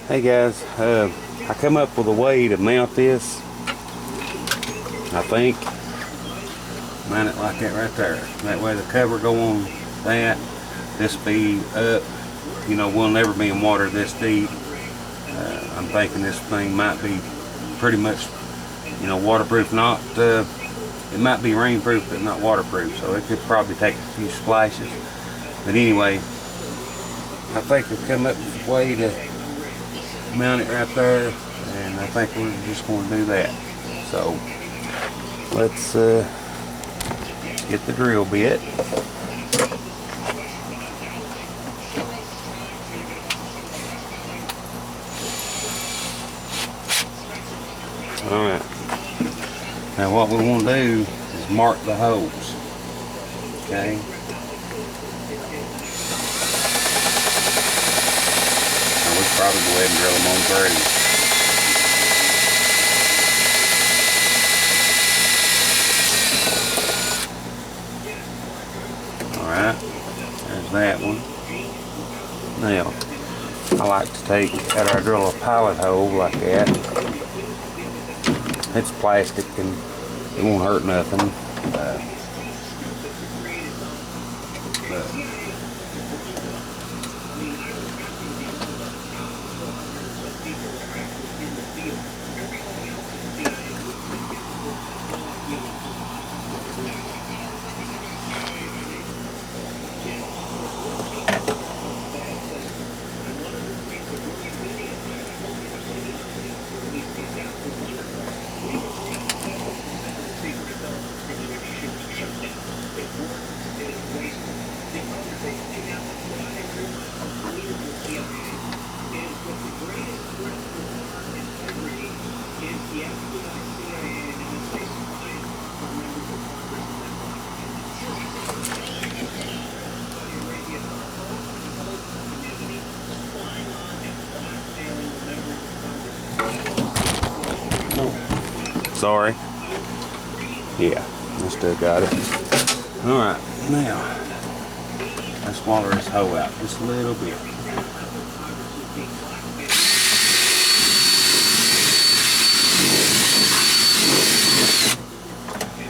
Hey guys, I come up with a way to mount this. I think mount it like that right there. That way the cover go on that. This be up. You know, we'll never be in water this deep. I'm thinking this thing might be pretty much, you know, waterproof. Not it might be rainproof, but not waterproof. So it could probably take a few splashes. But anyway, I think we've come up with a way to mount it right there, and I think we're just going to do that. So let's get the drill bit. Alright, now what we want to do is mark the holes. Okay, probably go ahead and drill them on through. Alright, there's that one. Now, I like to take, after I drill a pilot hole like that, it's plastic and it won't hurt nothing. Sorry. Yeah, I still got it. Alright, now let's water this hole out just a little bit.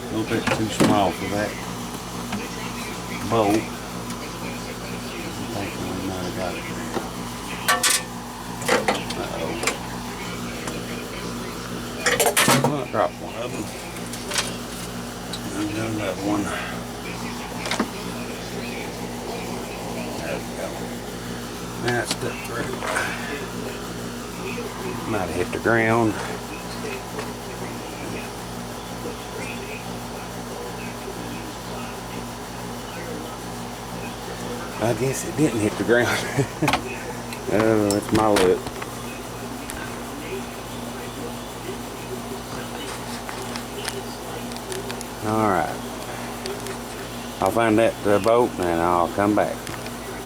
A little bit too small for that bolt. I think we might have got it there. Uh-oh. I'll drop one of them. And then another one. There we go. Now it's stuck through. Might have hit the ground. I guess it didn't hit the ground. Oh, that's my luck. Alright, I'll find that boat and I'll come back.